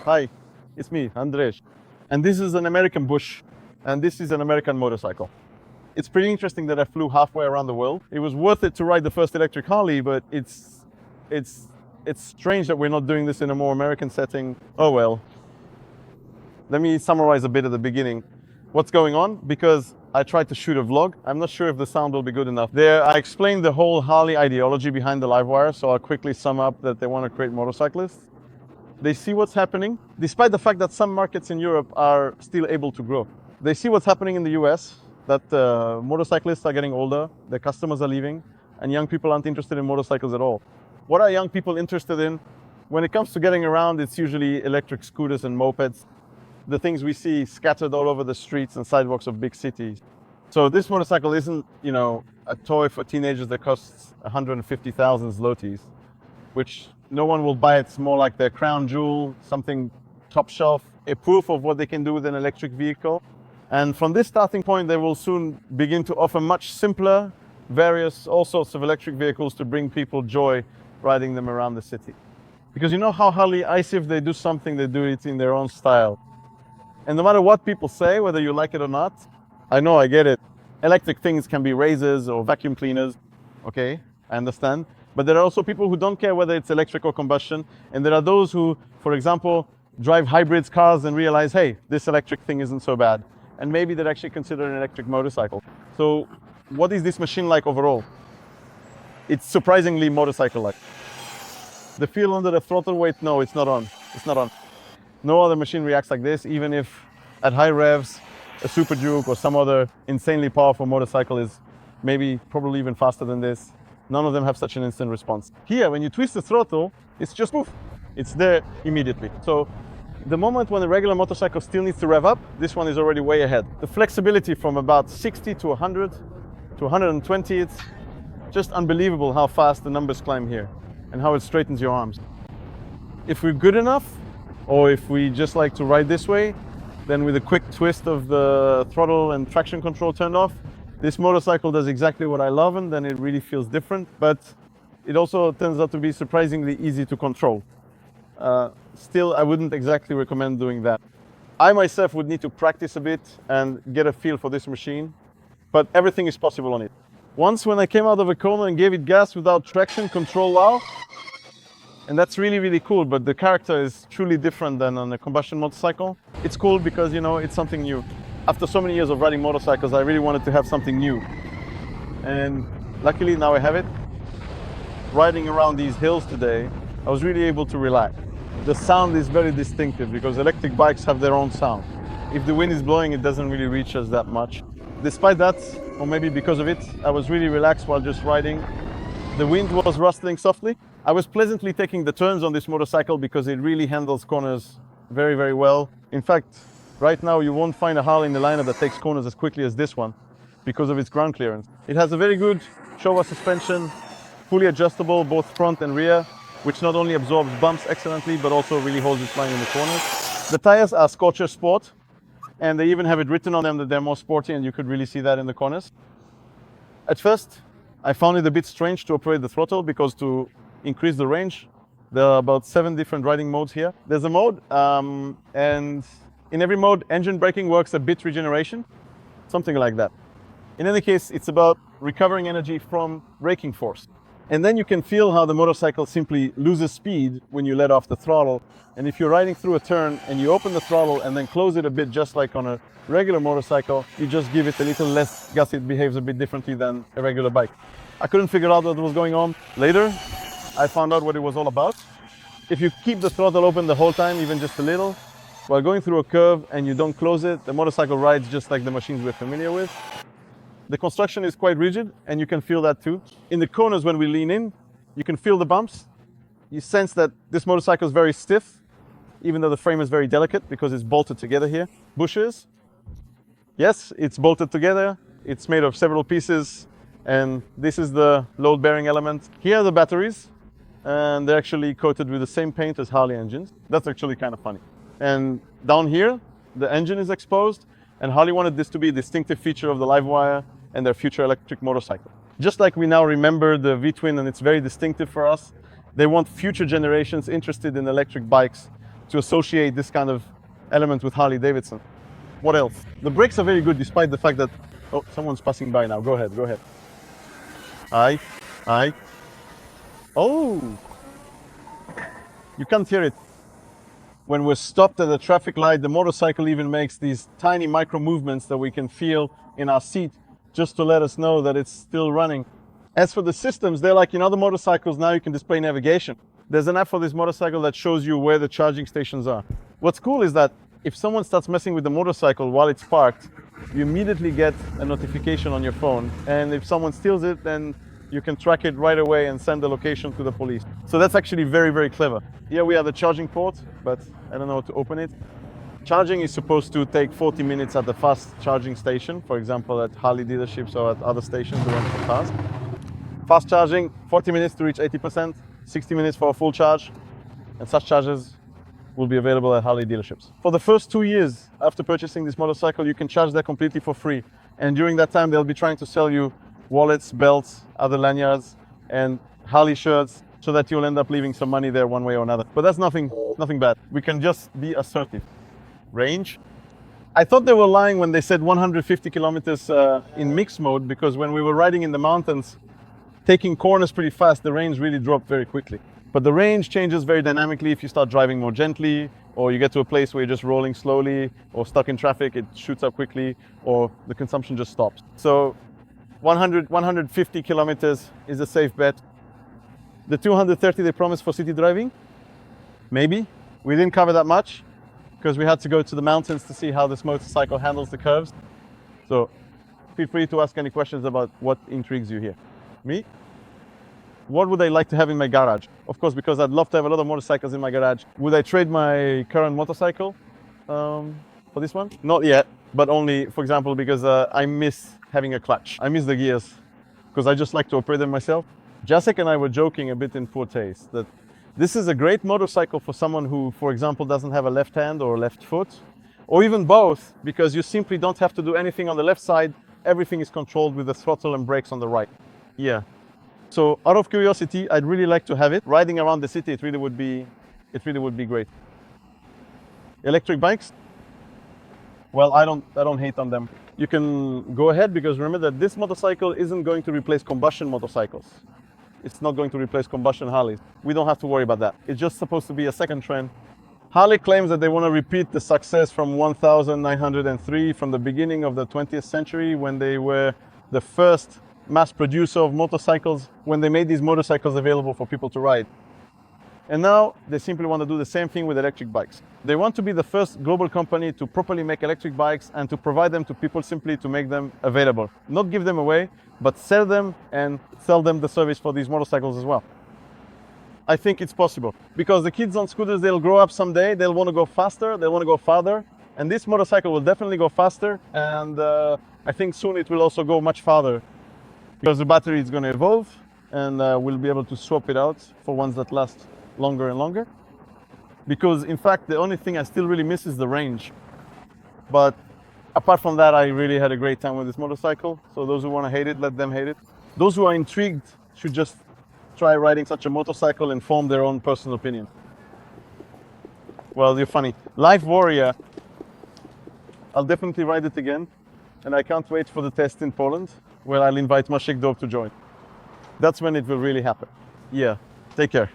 Hi, it's me, Andrej. And this is an American Bush, and this is an American motorcycle. It's pretty interesting that I flew halfway around the world. It was worth it to ride the first electric Harley, but it's strange that we're not doing this in a more American setting. Oh well. Let me summarize a bit at the beginning. What's going on? Because I tried to shoot a vlog. I'm not sure if the sound will be good enough. There, I explained the whole Harley ideology behind the Livewire, so I'll quickly sum up that they want to create motorcyclists. They see what's happening, despite the fact that some markets in Europe are still able to grow. They see what's happening in the US, that motorcyclists are getting older, their customers are leaving, and young people aren't interested in motorcycles at all. What are young people interested in? When it comes to getting around, it's usually electric scooters and mopeds, the things we see scattered all over the streets and sidewalks of big cities. So this motorcycle isn't, a toy for teenagers that costs 150,000 zlotys, which no one will buy. It's more like their crown jewel, something top shelf, a proof of what they can do with an electric vehicle. And from this starting point, they will soon begin to offer much simpler, all sorts of electric vehicles to bring people joy riding them around the city. Because you know how Harley, if they do something, they do it in their own style. And no matter what people say, whether you like it or not, I know, I get it. Electric things can be razors or vacuum cleaners. Okay, I understand. But there are also people who don't care whether it's electric or combustion. And there are those who, for example, drive hybrids cars and realize, hey, this electric thing isn't so bad. And maybe they'd actually consider an electric motorcycle. So what is this machine like overall? It's surprisingly motorcycle-like. The feel under the throttle weight, no, it's not on. It's not on. No other machine reacts like this, even if at high revs, a Super Duke or some other insanely powerful motorcycle is probably even faster than this. None of them have such an instant response. Here, when you twist the throttle, it's just poof. It's there immediately. So the moment when a regular motorcycle still needs to rev up, this one is already way ahead. The flexibility from about 60 to 100 to 120, it's just unbelievable how fast the numbers climb here and how it straightens your arms. If we're good enough, or if we just like to ride this way, then with a quick twist of the throttle and traction control turned off, this motorcycle does exactly what I love, and then it really feels different, but it also turns out to be surprisingly easy to control. Still, I wouldn't exactly recommend doing that. I myself would need to practice a bit and get a feel for this machine, but everything is possible on it. Once when I came out of a corner and gave it gas without traction control, wow, and that's really, really cool, but the character is truly different than on a combustion motorcycle. It's cool because, it's something new. After so many years of riding motorcycles, I really wanted to have something new. And luckily now I have it. Riding around these hills today, I was really able to relax. The sound is very distinctive because electric bikes have their own sound. If the wind is blowing, it doesn't really reach us that much. Despite that, or maybe because of it, I was really relaxed while just riding. The wind was rustling softly. I was pleasantly taking the turns on this motorcycle because it really handles corners very, very well. In fact, right now you won't find a Harley in the lineup that takes corners as quickly as this one because of its ground clearance. It has a very good Showa suspension, fully adjustable both front and rear, which not only absorbs bumps excellently, but also really holds its line in the corners. The tires are Scorcher Sport, and they even have it written on them that they're more sporty, and you could really see that in the corners. At first, I found it a bit strange to operate the throttle because to increase the range, there are about 7 different riding modes here. There's a mode, and in every mode, engine braking works a bit regeneration, something like that. In any case, it's about recovering energy from braking force. And then you can feel how the motorcycle simply loses speed when you let off the throttle. And if you're riding through a turn and you open the throttle and then close it a bit, just like on a regular motorcycle, you just give it a little less gas. It behaves a bit differently than a regular bike. I couldn't figure out what was going on. Later, I found out what it was all about. If you keep the throttle open the whole time, even just a little, while going through a curve and you don't close it, the motorcycle rides just like the machines we're familiar with. The construction is quite rigid, and you can feel that too. In the corners, when we lean in, you can feel the bumps. You sense that this motorcycle is very stiff, even though the frame is very delicate because it's bolted together here. Bushes, yes, it's bolted together. It's made of several pieces, and this is the load-bearing element. Here are the batteries, and they're actually coated with the same paint as Harley engines. That's actually kind of funny. And down here, the engine is exposed, and Harley wanted this to be a distinctive feature of the Livewire and their future electric motorcycle. Just like we now remember the V-twin and it's very distinctive for us, they want future generations interested in electric bikes to associate this kind of element with Harley-Davidson. What else? The brakes are very good despite the fact that, oh, someone's passing by now. Go ahead, go ahead. Aye. Oh, you can't hear it. When we're stopped at a traffic light, the motorcycle even makes these tiny micro movements that we can feel in our seat just to let us know that it's still running. As for the systems, they're like in other motorcycles, now you can display navigation. There's an app for this motorcycle that shows you where the charging stations are. What's cool is that if someone starts messing with the motorcycle while it's parked, you immediately get a notification on your phone. And if someone steals it, then you can track it right away and send the location to the police. So that's actually very, very clever. Here we have the charging port, but I don't know how to open it. Charging is supposed to take 40 minutes at the fast charging station, for example, at Harley dealerships or at other stations to run fast. Fast charging, 40 minutes to reach 80%, 60 minutes for a full charge, and such charges will be available at Harley dealerships. For the first 2 years after purchasing this motorcycle, you can charge there completely for free. And during that time, they'll be trying to sell you wallets, belts, other lanyards, and Harley shirts, so that you'll end up leaving some money there one way or another. But that's nothing bad. We can just be assertive. Range. I thought they were lying when they said 150 kilometers in mixed mode, because when we were riding in the mountains, taking corners pretty fast, the range really dropped very quickly. But the range changes very dynamically if you start driving more gently, or you get to a place where you're just rolling slowly, or stuck in traffic, it shoots up quickly, or the consumption just stops. So 150 kilometers is a safe bet. The 230 they promised for city driving, maybe. We didn't cover that much because we had to go to the mountains to see how this motorcycle handles the curves. So feel free to ask any questions about what intrigues you here. Me? What would I like to have in my garage? Of course, because I'd love to have a lot of motorcycles in my garage. Would I trade my current motorcycle for this one? Not yet, but only, for example, because I miss having a clutch. I miss the gears because I just like to operate them myself. Jacek and I were joking a bit in poor taste that this is a great motorcycle for someone who, for example, doesn't have a left hand or left foot, or even both, because you simply don't have to do anything on the left side. Everything is controlled with the throttle and brakes on the right. Yeah. So out of curiosity, I'd really like to have it. Riding around the city, it really would be great. Electric bikes? Well, I don't hate on them. You can go ahead, because remember that this motorcycle isn't going to replace combustion motorcycles. It's not going to replace combustion Harleys. We don't have to worry about that. It's just supposed to be a second trend. Harley claims that they want to repeat the success from 1903, from the beginning of the 20th century, when they were the first mass producer of motorcycles, when they made these motorcycles available for people to ride. And now they simply want to do the same thing with electric bikes. They want to be the first global company to properly make electric bikes and to provide them to people simply to make them available. Not give them away, but sell them and sell them the service for these motorcycles as well. I think it's possible, because the kids on scooters, they'll grow up someday, they'll want to go faster, they'll want to go farther, and this motorcycle will definitely go faster, and I think soon it will also go much farther, because the battery is going to evolve, and we'll be able to swap it out for ones that last longer and longer. Because in fact, the only thing I still really miss is the range. But apart from that, I really had a great time with this motorcycle. So those who want to hate it, let them hate it. Those who are intrigued should just try riding such a motorcycle and form their own personal opinion. Well, you're funny. Life Warrior, I'll definitely ride it again. And I can't wait for the test in Poland, where I'll invite Maciek Dov to join. That's when it will really happen. Yeah, take care.